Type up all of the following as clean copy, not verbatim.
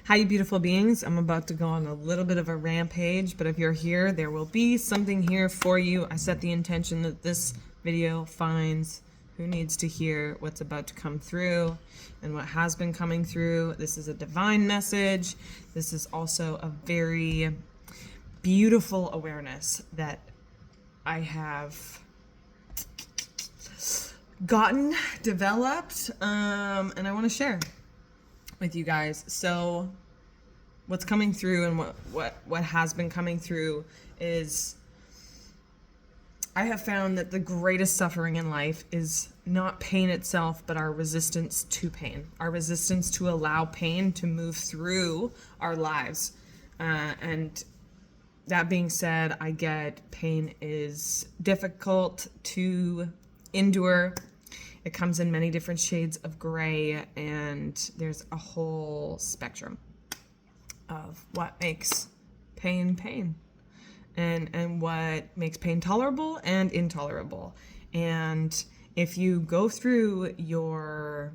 Hi, you beautiful beings. I'm about to go on a little bit of a rampage, but if you're here, there will be something here for you. I set the intention that this video finds who needs to hear what's about to come through and what has been coming through. This is a divine message. This is also a very beautiful awareness that I have gotten, developed, and I want to share with you guys. So what's coming through and what has been coming through is I have found that the greatest suffering in life is not pain itself, but our resistance to pain, our resistance to allow pain to move through our lives. And that being said, I get pain is difficult to endure. It comes in many different shades of gray, and there's a whole spectrum of what makes pain and what makes pain tolerable and intolerable. And if you go through your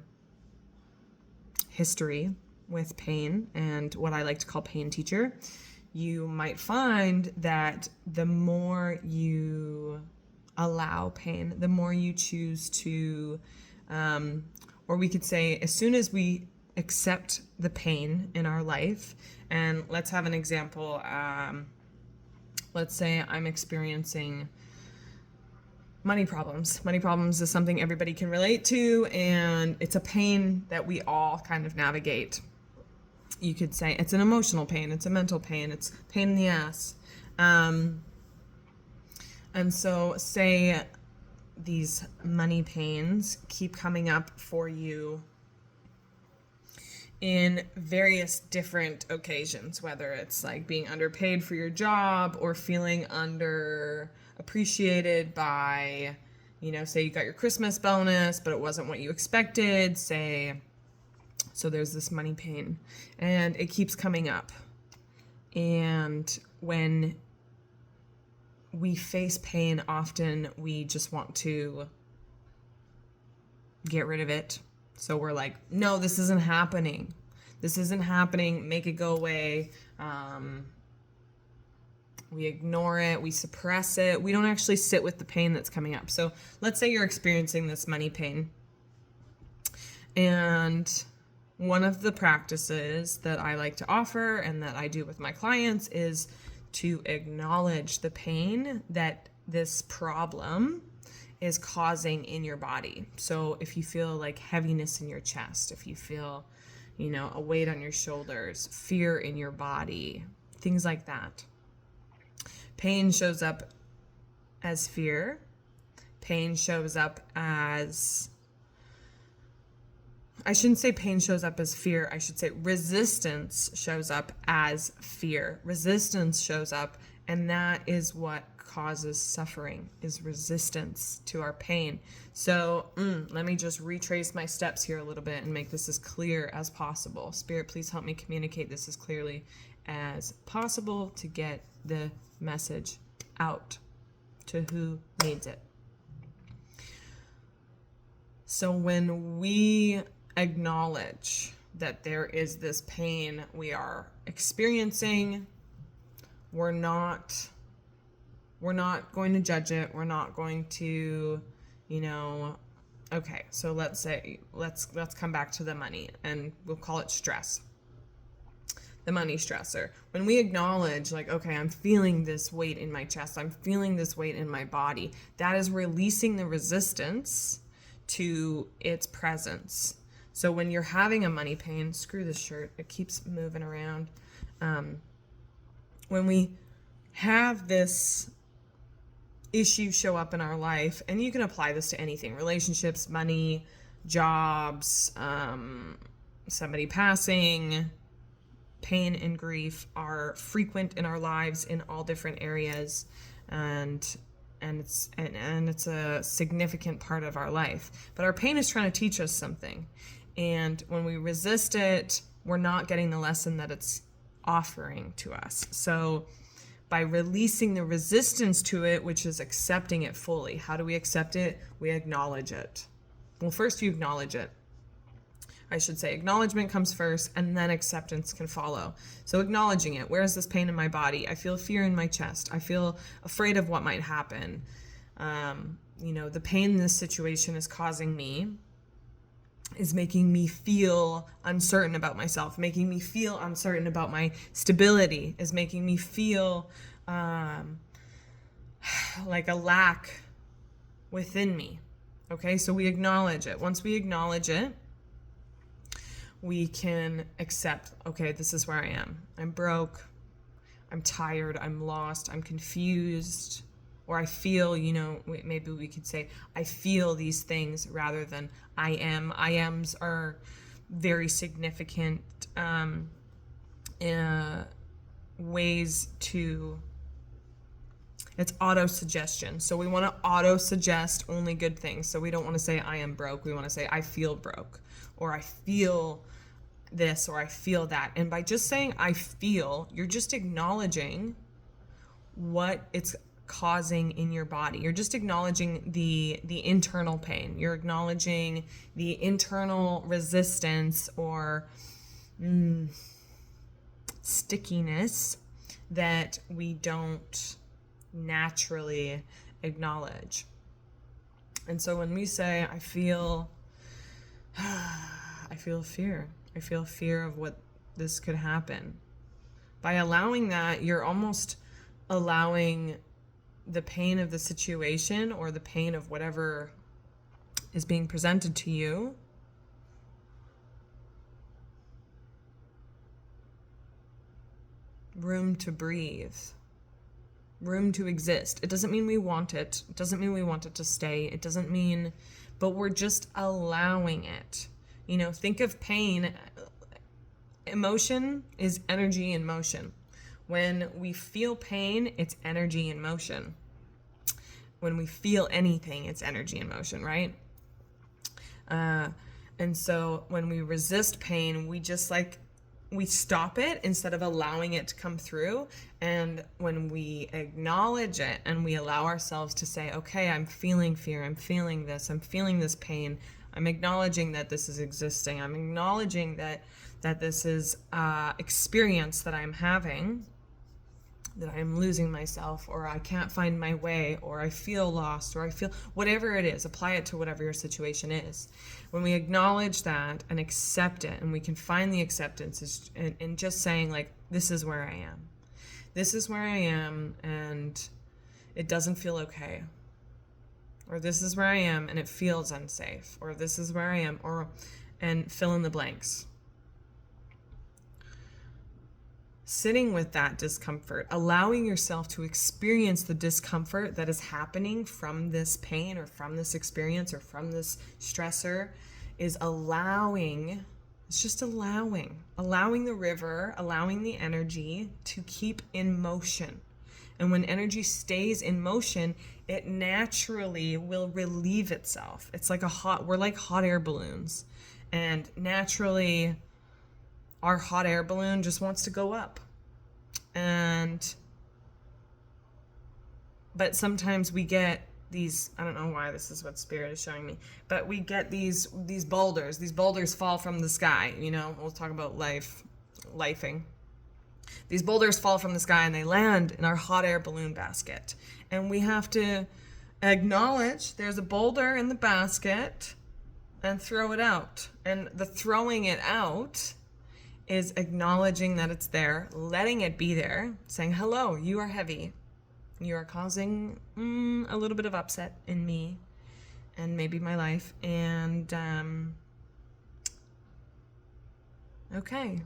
history with pain and what I like to call pain teacher, you might find that the more you allow pain, the more you choose to, or we could say, as soon as we accept the pain in our life, and let's have an example. Let's say I'm experiencing money problems. Money problems is something everybody can relate to, and it's a pain that we all kind of navigate. You could say it's an emotional pain, it's a mental pain, it's pain in the ass. And so say these money pains keep coming up for you in various different occasions, whether it's like being underpaid for your job or feeling underappreciated by, say you got your Christmas bonus, but it wasn't what you expected, so there's this money pain and it keeps coming up. And when we face pain, often we just want to get rid of it. So we're like, no, this isn't happening. This isn't happening. Make it go away. We ignore it. We suppress it. We don't actually sit with the pain that's coming up. So let's say you're experiencing this money pain. And one of the practices that I like to offer and that I do with my clients is to acknowledge the pain that this problem is causing in your body. So if you feel like heaviness in your chest, if you feel, a weight on your shoulders, fear in your body, things like that. Pain shows up as fear. Pain shows up as, I shouldn't say pain shows up as fear. I should say resistance shows up as fear. Resistance shows up, and that is what causes suffering, is resistance to our pain. So let me just retrace my steps here a little bit and make this as clear as possible. Spirit, please help me communicate this as clearly as possible to get the message out to who needs it. So when we acknowledge that there is this pain we are experiencing, we're not going to judge it. We're not going to, okay, so let's come back to the money, and we'll call it stress. The money stressor. When we acknowledge, like, okay, I'm feeling this weight in my chest, I'm feeling this weight in my body, that is releasing the resistance to its presence. So when you're having a money pain, screw this shirt, it keeps moving around. When we have this issue show up in our life, and you can apply this to anything, relationships, money, jobs, somebody passing, pain and grief are frequent in our lives in all different areas, and it's a significant part of our life. But our pain is trying to teach us something. And when we resist it, we're not getting the lesson that it's offering to us. So by releasing the resistance to it, which is accepting it fully. How do we accept it? We acknowledge it. Well, first you acknowledge it. I should say acknowledgement comes first and then acceptance can follow. So acknowledging it. Where is this pain in my body? I feel fear in my chest. I feel afraid of what might happen. The pain in this situation is causing me, is making me feel uncertain about myself, making me feel uncertain about my stability, is making me feel like a lack within me. Okay, so we acknowledge it. Once we acknowledge it, we can accept, okay, this is where I am. I'm broke, I'm tired, I'm lost, I'm confused, or I feel, maybe we could say, I feel these things rather than I am. I ams are very significant ways to, it's auto-suggestion. So we want to auto-suggest only good things. So we don't want to say I am broke. We want to say I feel broke, or I feel this, or I feel that. And by just saying I feel, you're just acknowledging what it's causing in your body. You're just acknowledging the internal pain. You're acknowledging the internal resistance or stickiness that we don't naturally acknowledge. And so when we say I feel fear. I feel fear of what this could happen. By allowing that, you're almost allowing the pain of the situation or the pain of whatever is being presented to you room to breathe, room to exist. It doesn't mean we want it. It doesn't mean we want it to stay. It doesn't mean, but we're just allowing it. Think of pain. Emotion is energy in motion. When we feel pain, it's energy in motion. When we feel anything, it's energy in motion, right? And so when we resist pain, we stop it instead of allowing it to come through. And when we acknowledge it and we allow ourselves to say, okay, I'm feeling fear, I'm feeling this pain, I'm acknowledging that this is existing, I'm acknowledging that this is experience that I'm having, that I'm losing myself, or I can't find my way, or I feel lost, or I feel whatever it is. Apply it to whatever your situation is. When we acknowledge that and accept it, and we can find the acceptance in just saying, like, this is where I am. This is where I am, and it doesn't feel okay. Or this is where I am, and it feels unsafe. Or this is where I am, and fill in the blanks. Sitting with that discomfort, allowing yourself to experience the discomfort that is happening from this pain or from this experience or from this stressor is just allowing the river, allowing the energy to keep in motion. And when energy stays in motion, it naturally will relieve itself. It's like we're like hot air balloons. And naturally, our hot air balloon just wants to go up. But sometimes we get these, I don't know why this is what Spirit is showing me, but we get these boulders. These boulders fall from the sky, we'll talk about lifing. These boulders fall from the sky and they land in our hot air balloon basket. And we have to acknowledge there's a boulder in the basket and throw it out. And the throwing it out is acknowledging that it's there, letting it be there, saying, hello, you are heavy. You are causing a little bit of upset in me and maybe my life. And okay.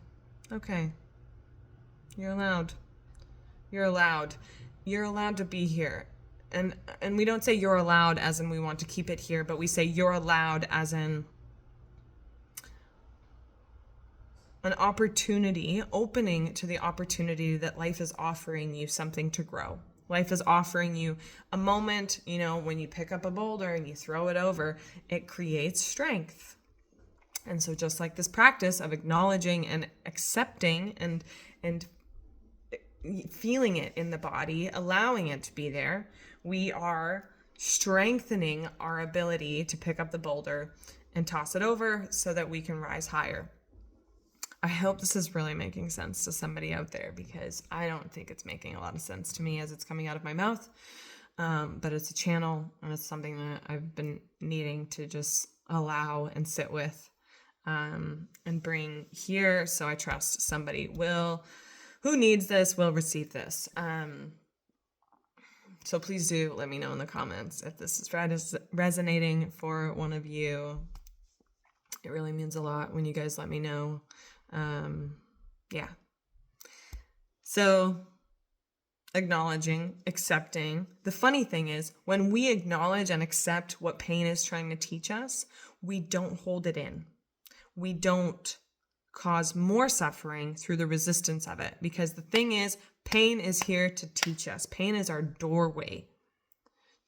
You're allowed. You're allowed to be here. And we don't say you're allowed as in we want to keep it here, but we say you're allowed as in an opportunity, opening to the opportunity that life is offering you something to grow. Life is offering you a moment, when you pick up a boulder and you throw it over, it creates strength. And so just like this practice of acknowledging and accepting and feeling it in the body, allowing it to be there, we are strengthening our ability to pick up the boulder and toss it over so that we can rise higher. I hope this is really making sense to somebody out there, because I don't think it's making a lot of sense to me as it's coming out of my mouth. But it's a channel, and it's something that I've been needing to just allow and sit with and bring here. So I trust somebody who needs this will receive this. So please do let me know in the comments if this is resonating for one of you. It really means a lot when you guys let me know. Yeah. So acknowledging, accepting. The funny thing is, when we acknowledge and accept what pain is trying to teach us, we don't hold it in. We don't cause more suffering through the resistance of it. Because the thing is, pain is here to teach us. Pain is our doorway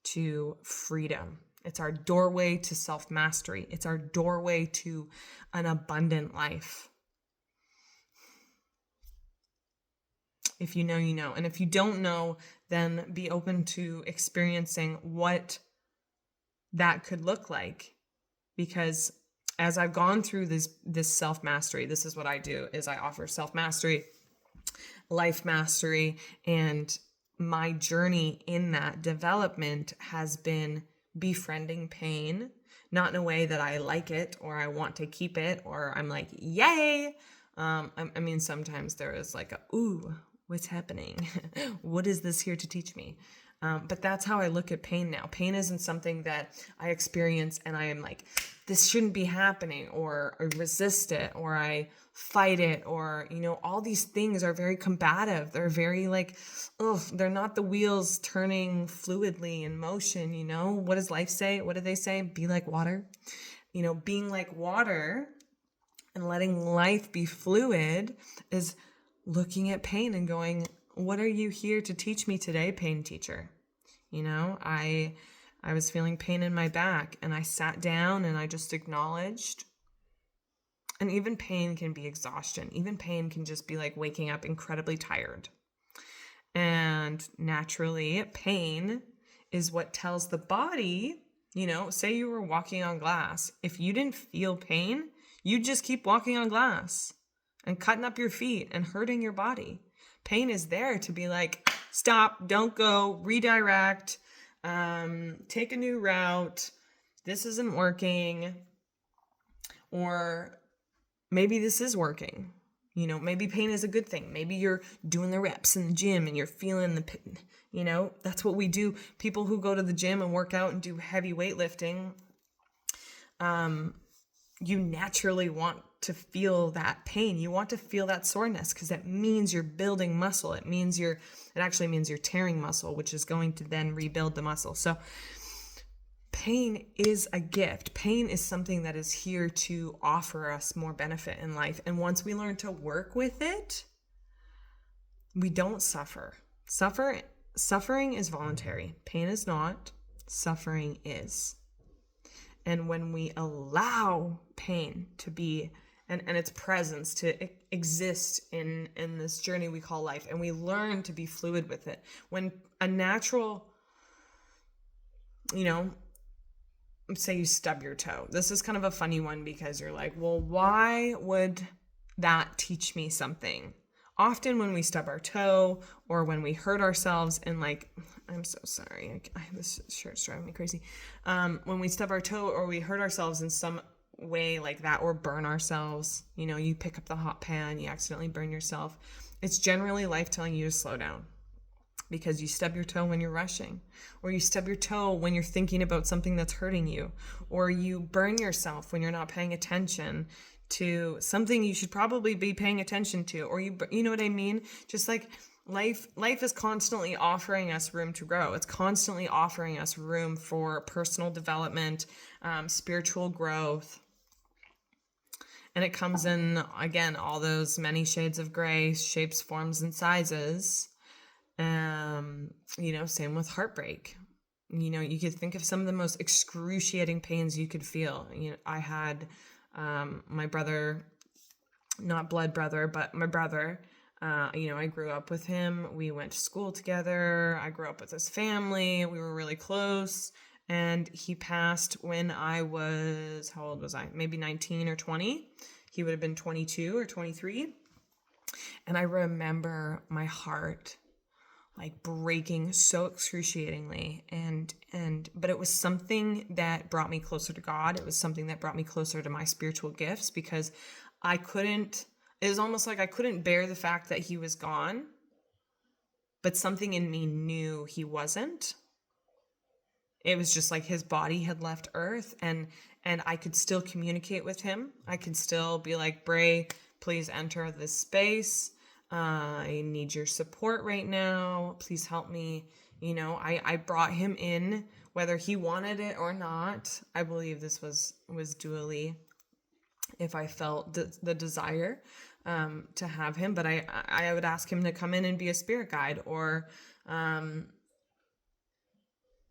to freedom. It's our doorway to self-mastery. It's our doorway to an abundant life. If you know, you know. And if you don't know, then be open to experiencing what that could look like. Because as I've gone through this self-mastery, this is what I do, is I offer self-mastery, life mastery, and my journey in that development has been befriending pain, not in a way that I like it or I want to keep it or I'm like, yay. I mean, sometimes there is like ooh, what's happening? What is this here to teach me? But that's how I look at pain now. Pain isn't something that I experience and I am like, this shouldn't be happening, or I resist it, or I fight it, or, all these things are very combative. They're very like, they're not the wheels turning fluidly in motion, What does life say? What do they say? Be like water. Being like water and letting life be fluid is looking at pain and going, what are you here to teach me today, pain teacher? I was feeling pain in my back and I sat down and I just acknowledged. And even pain can be exhaustion. Even pain can just be like waking up incredibly tired. And naturally, pain is what tells the body, say you were walking on glass. If you didn't feel pain, you'd just keep walking on glass and cutting up your feet and hurting your body. Pain is there to be like, stop, don't go, redirect, take a new route. This isn't working. Or maybe this is working. Maybe pain is a good thing. Maybe you're doing the reps in the gym and you're feeling the pain. That's what we do. People who go to the gym and work out and do heavy weightlifting, you naturally want to feel that pain. You want to feel that soreness because it means you're building muscle. It actually means you're tearing muscle, which is going to then rebuild the muscle. So pain is a gift. Pain is something that is here to offer us more benefit in life. And once we learn to work with it, we don't suffer. Suffering is voluntary. Pain is not. Suffering is. And when we allow pain to be and its presence to exist in this journey we call life, and we learn to be fluid with it, when a natural, say you stub your toe. This is kind of a funny one because you're like, well, why would that teach me something? Often when we stub our toe or when we hurt ourselves and I'm so sorry, this shirt's driving me crazy. When we stub our toe or we hurt ourselves in some way like that, or burn ourselves, you pick up the hot pan, you accidentally burn yourself. It's generally life telling you to slow down because you stub your toe when you're rushing, or you stub your toe when you're thinking about something that's hurting you, or you burn yourself when you're not paying attention to something you should probably be paying attention to, or you know what I mean? Just like life is constantly offering us room to grow. It's constantly offering us room for personal development, spiritual growth. And it comes in, again, all those many shades of gray, shapes, forms, and sizes. Same with heartbreak. You could think of some of the most excruciating pains you could feel. I had my brother, not blood brother, but my brother. I grew up with him. We went to school together. I grew up with his family. We were really close. And he passed when I was, how old was I? Maybe 19 or 20. He would have been 22 or 23. And I remember my heart like breaking so excruciatingly, but it was something that brought me closer to God. It was something that brought me closer to my spiritual gifts, because it was almost like I couldn't bear the fact that he was gone, but something in me knew he wasn't. It was just like his body had left earth, and I could still communicate with him. I could still be like, Bray, please enter this space. I need your support right now. Please help me. I brought him in, whether he wanted it or not. I believe this was dually, if I felt the desire to have him. But I would ask him to come in and be a spirit guide, or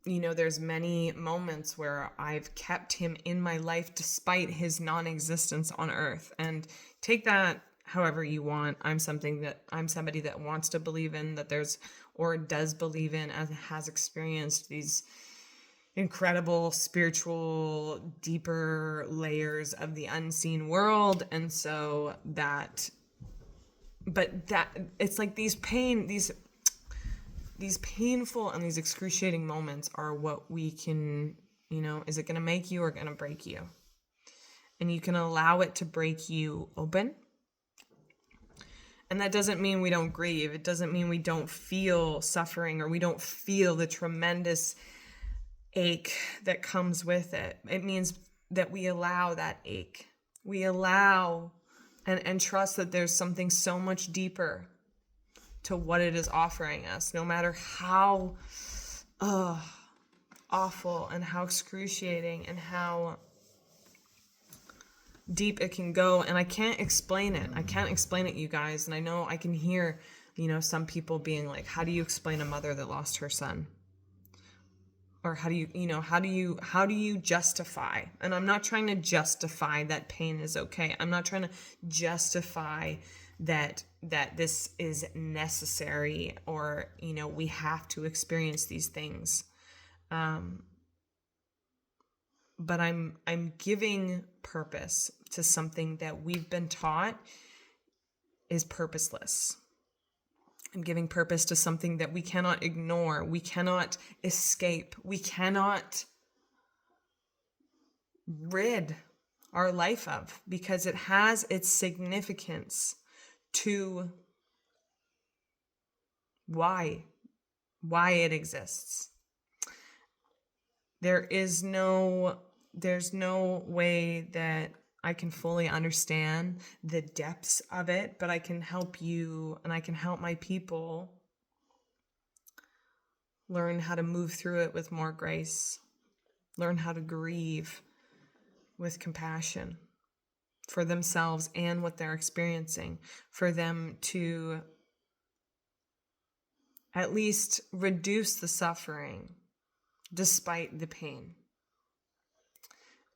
there's many moments where I've kept him in my life despite his non-existence on earth. And take that however you want. I'm somebody that wants to believe in that there's, or does believe in, and has experienced these incredible spiritual, deeper layers of the unseen world. And so it's like these painful and these excruciating moments are what we can, is it going to make you or going to break you? And you can allow it to break you open. And that doesn't mean we don't grieve. It doesn't mean we don't feel suffering, or we don't feel the tremendous ache that comes with it. It means that we allow that ache. We allow and trust that there's something so much deeper to what it is offering us, no matter how awful and how excruciating and how deep it can go. And I can't explain it. You guys. And I know I can hear, some people being like, how do you explain a mother that lost her son? Or how do you justify? And I'm not trying to justify that pain is okay. I'm not trying to justify that this is necessary, or, we have to experience these things. But I'm giving purpose to something that we've been taught is purposeless. I'm giving purpose to something that we cannot ignore. We cannot escape. We cannot rid our life of, because it has its significance to why it exists. There's no way that I can fully understand the depths of it, but I can help you, and I can help my people learn how to move through it with more grace, learn how to grieve with compassion for themselves and what they're experiencing, for them to at least reduce the suffering despite the pain.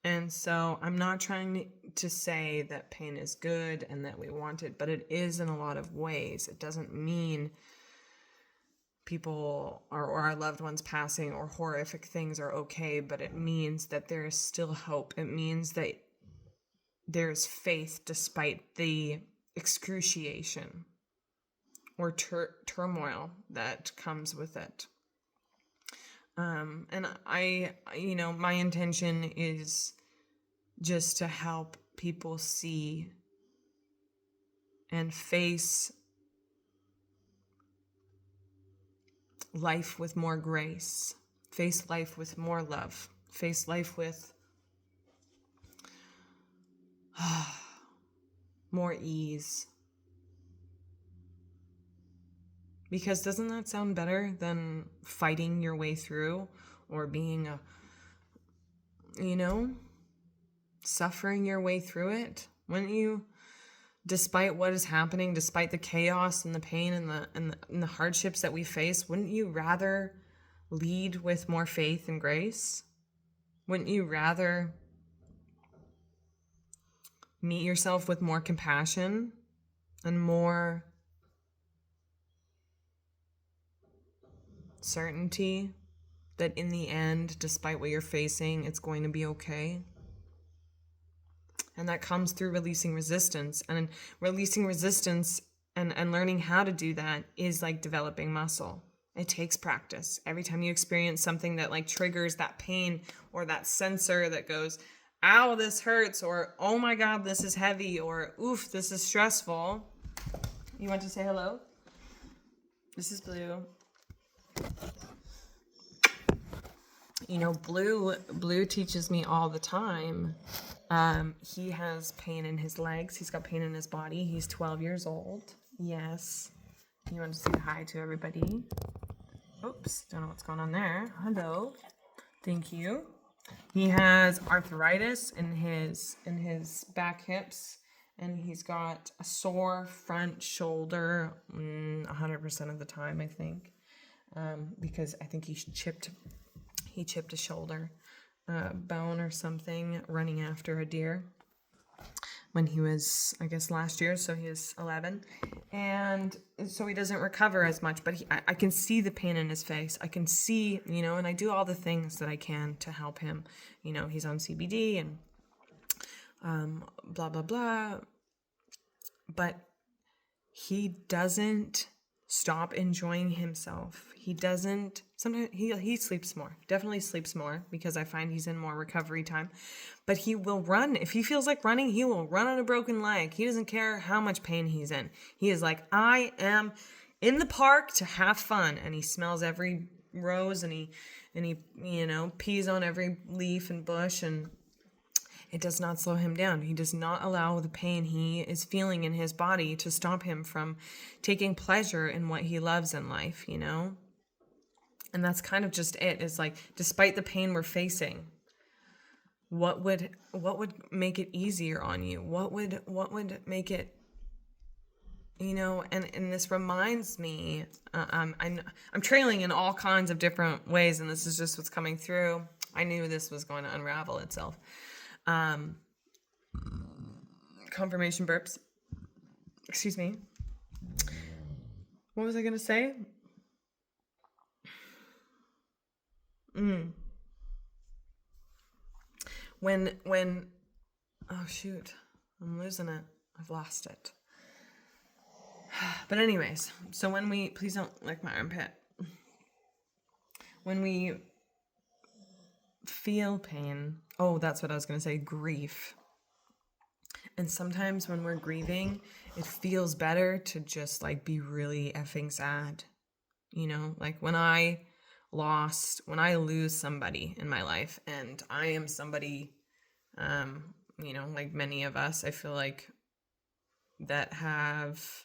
And so I'm not trying to say that pain is good and that we want it, but it is in a lot of ways. It doesn't mean people or our loved ones passing or horrific things are okay, but it means that there is still hope. It means that there's faith despite the excruciation or turmoil that comes with it. And my intention is just to help people see and face life with more grace, face life with more love, face life with more ease. Because doesn't that sound better than fighting your way through, or being suffering your way through it? Wouldn't you, despite what is happening, despite the chaos and the pain and the hardships that we face, wouldn't you rather lead with more faith and grace? Wouldn't you rather meet yourself with more compassion and more certainty that in the end, despite what you're facing, it's going to be okay. And that comes through releasing resistance. And releasing resistance and learning how to do that is like developing muscle. It takes practice. Every time you experience something that like triggers that pain or that sensor that goes, ow, this hurts, or oh my God, this is heavy, or oof, this is stressful. You want to say hello? This is Blue. You know, Blue teaches me all the time. He has pain in his legs. He's got pain in his body. He's 12 years old. Yes. You want to say hi to everybody? Oops, don't know what's going on there. Hello. Thank you. He has arthritis in his back hips, and he's got a sore front shoulder 100% of the time, I think, because I think he chipped a shoulder bone or something running after a deer when he was, I guess, last year, so he was 11, and so he doesn't recover as much, but I can see the pain in his face. I can see, and I do all the things that I can to help him. He's on CBD and blah, blah, blah, but he doesn't stop enjoying himself. He doesn't, sometimes he sleeps more, definitely sleeps more, because I find he's in more recovery time, but he will run. If he feels like running, he will run on a broken leg. He doesn't care how much pain he's in. He is like, I am in the park to have fun, and he smells every rose, and he pees on every leaf and bush, and it does not slow him down. He does not allow the pain he is feeling in his body to stop him from taking pleasure in what he loves in life, And that's kind of just it. It's like, despite the pain we're facing, what would make it easier on you? What would make it, and this reminds me, I'm trailing in all kinds of different ways, and this is just what's coming through. I knew this was going to unravel itself. Confirmation burps. Excuse me. What was I going to say? When, oh shoot, I'm losing it. I've lost it. But anyways, so please don't lick my armpit. When we feel pain, that's what I was going to say, grief. And sometimes when we're grieving, it feels better to just like be really effing sad. Like when I lose somebody in my life, and I am somebody, like many of us, I feel like, that have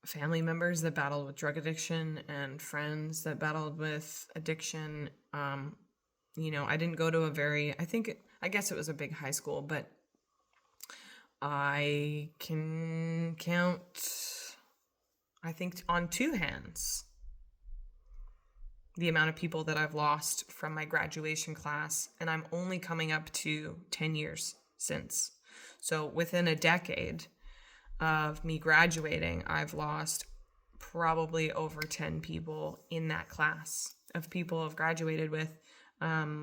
family members that battled with drug addiction and friends that battled with addiction. I didn't go to I guess it was a big high school, but I can count, I think, on two hands the amount of people that I've lost from my graduation class, and I'm only coming up to 10 years since. So within a decade of me graduating, I've lost probably over 10 people in that class of people I've graduated with,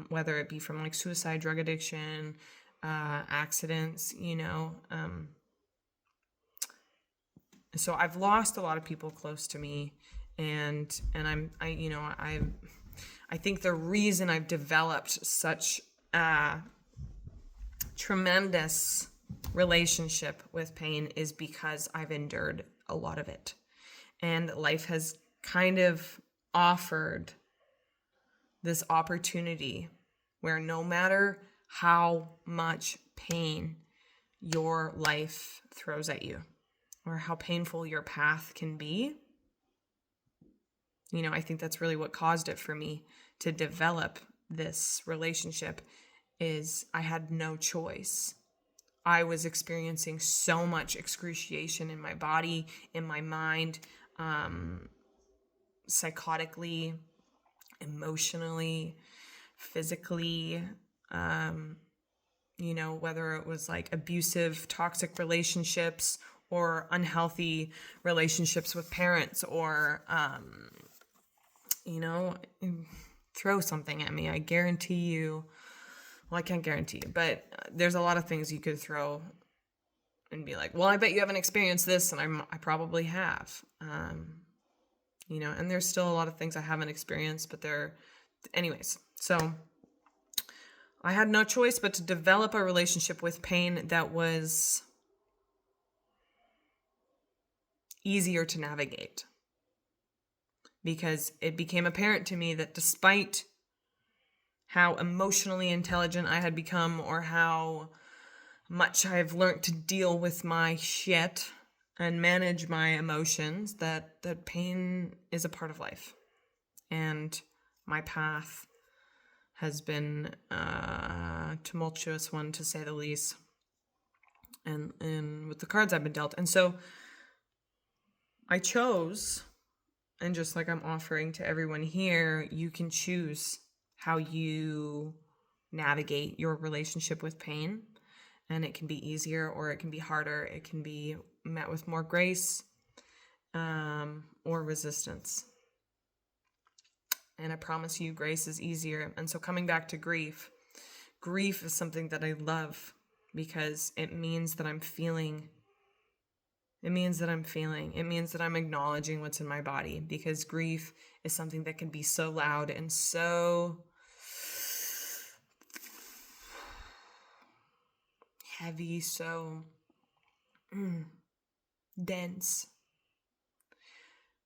whether it be from like suicide, drug addiction, accidents, so I've lost a lot of people close to me, and I think the reason I've developed such a tremendous relationship with pain is because I've endured a lot of it, and life has kind of offered this opportunity where no matter how much pain your life throws at you, or how painful your path can be, I think that's really what caused it for me to develop this relationship, is I had no choice. I was experiencing so much excruciation in my body, in my mind, psychotically, emotionally, physically, whether it was like abusive, toxic relationships, or unhealthy relationships with parents, or, throw something at me, I guarantee you, well, I can't guarantee you, but there's a lot of things you could throw and be like, well, I bet you haven't experienced this, and I probably have. And there's still a lot of things I haven't experienced, but anyways. So I had no choice but to develop a relationship with pain that was easier to navigate, because it became apparent to me that despite how emotionally intelligent I had become, or how much I've learned to deal with my shit and manage my emotions, that pain is a part of life. And my path has been a tumultuous one, to say the least, and with the cards I've been dealt. And so I chose, and just like I'm offering to everyone here, you can choose how you navigate your relationship with pain. And it can be easier, or it can be harder. It can be met with more grace, or resistance. And I promise you, grace is easier. And so coming back to grief is something that I love, because it means that I'm feeling. It means that I'm feeling. It means that I'm acknowledging what's in my body, because grief is something that can be so loud and so heavy, so dense.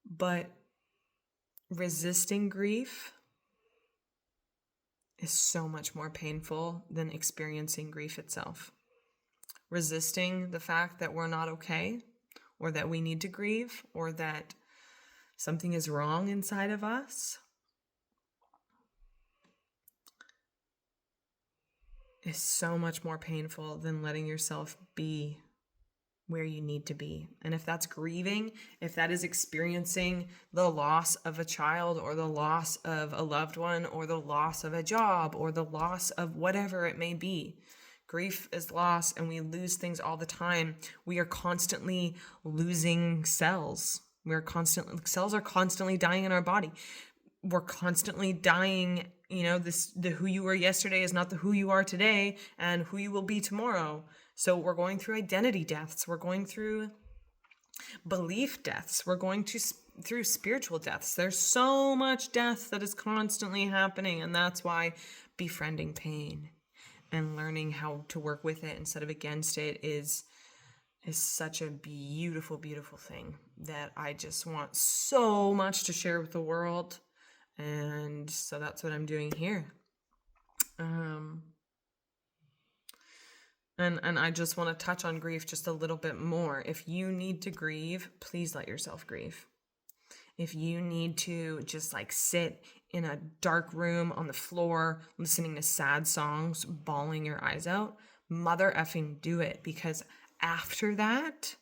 But resisting grief is so much more painful than experiencing grief itself. Resisting the fact that we're not okay, or that we need to grieve, or that something is wrong inside of us, is so much more painful than letting yourself be where you need to be. And if that's grieving, if that is experiencing the loss of a child, or the loss of a loved one, or the loss of a job, or the loss of whatever it may be, grief is loss, and we lose things all the time. We are constantly losing cells. Cells are constantly dying in our body. We're constantly dying. The who you were yesterday is not the who you are today, and who you will be tomorrow. So we're going through identity deaths. We're going through belief deaths. We're going through spiritual deaths. There's so much death that is constantly happening. And that's why befriending pain and learning how to work with it instead of against it is such a beautiful, beautiful thing that I just want so much to share with the world. And so that's what I'm doing here. And I just want to touch on grief just a little bit more. If you need to grieve, please let yourself grieve. If you need to just sit in a dark room on the floor, listening to sad songs, bawling your eyes out, mother effing do it. Because after that,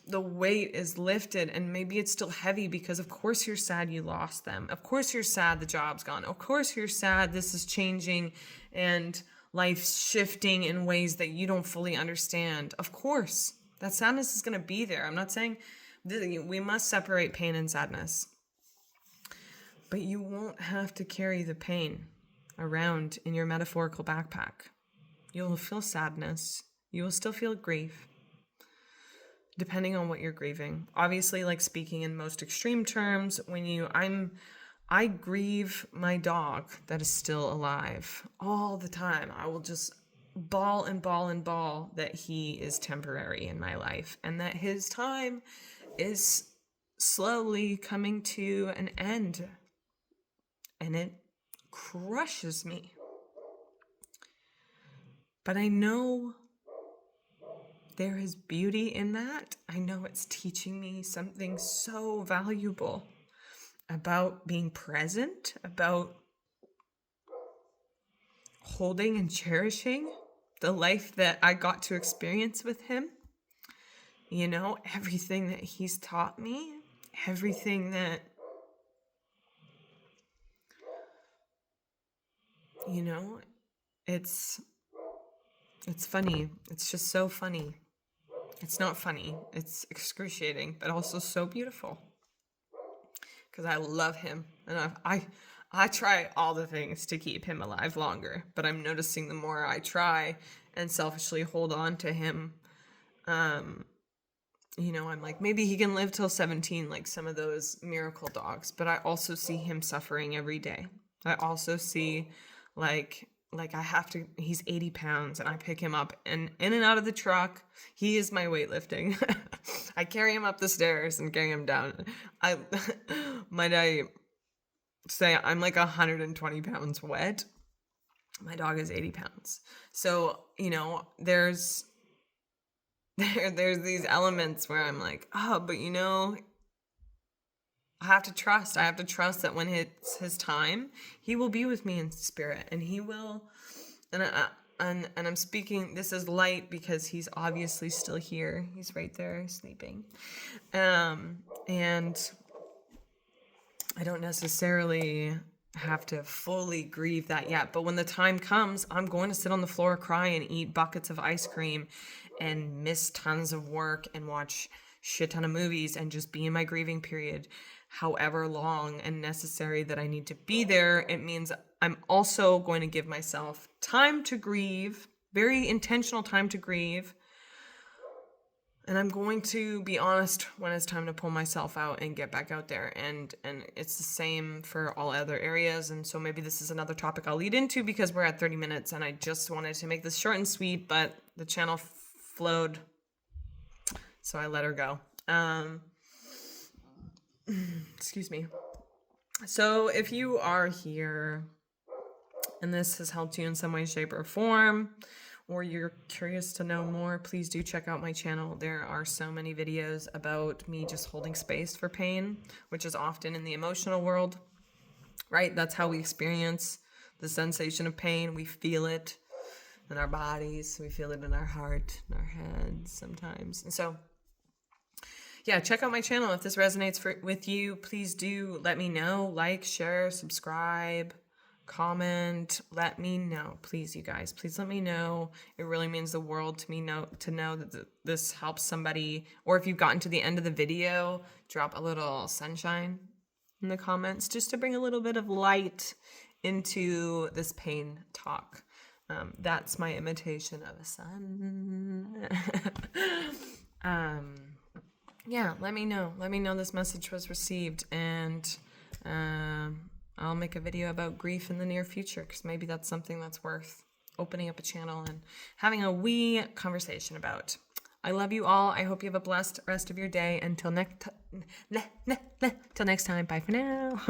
the weight is lifted, and maybe it's still heavy, because of course you're sad you lost them. Of course you're sad the job's gone. Of course you're sad this is changing and life's shifting in ways that you don't fully understand. Of course, that sadness is going to be there. I'm not saying we must separate pain and sadness, but you won't have to carry the pain around in your metaphorical backpack. You'll feel sadness. You will still feel grief, depending on what you're grieving. Obviously, speaking in most extreme terms, I grieve my dog that is still alive all the time. I will just bawl and bawl and bawl that he is temporary in my life, and that his time is slowly coming to an end. And it crushes me. But I know there is beauty in that. I know it's teaching me something so valuable about being present, about holding and cherishing the life that I got to experience with him. Everything that he's taught me, everything that, it's funny. It's just so funny. It's not funny. It's excruciating, but also so beautiful. because I love him, and I try all the things to keep him alive longer, but I'm noticing the more I try and selfishly hold on to him, I'm like, maybe he can live till 17, like some of those miracle dogs, but I also see him suffering every day. I also see like he's 80 pounds and I pick him up and in and out of the truck. He is my weightlifting. I carry him up the stairs and carry him down. Might I say I'm like 120 pounds wet. My dog is 80 pounds. So, there's these elements where I'm like, oh, but I have to trust that when it's his time, he will be with me in spirit, and he will, and I'm speaking, this is light because he's obviously still here. He's right there sleeping. And I don't necessarily have to fully grieve that yet, but when the time comes, I'm going to sit on the floor, cry, and eat buckets of ice cream and miss tons of work and watch shit ton of movies and just be in my grieving period however long and necessary that I need to be there. It means I'm also going to give myself time to grieve, very intentional time to grieve. And I'm going to be honest when it's time to pull myself out and get back out there. And it's the same for all other areas. And so maybe this is another topic I'll lead into because we're at 30 minutes and I just wanted to make this short and sweet, but the channel flowed, so I let her go. Excuse me. So if you are here and this has helped you in some way, shape, or form, or you're curious to know more, please do check out my channel. There are so many videos about me just holding space for pain, which is often in the emotional world, right? That's how we experience the sensation of pain. We feel it in our bodies. We feel it in our heart, in our heads sometimes. And so, yeah, check out my channel. If this resonates with you, please do let me know. Like, share, subscribe, comment, let me know. Please, you guys, please let me know. It really means the world to me to know that this helps somebody. Or if you've gotten to the end of the video, drop a little sunshine in the comments just to bring a little bit of light into this pain talk. That's my imitation of a sun. Yeah, let me know. Let me know this message was received, and I'll make a video about grief in the near future because maybe that's something that's worth opening up a channel and having a wee conversation about. I love you all. I hope you have a blessed rest of your day. Until next time. Bye for now.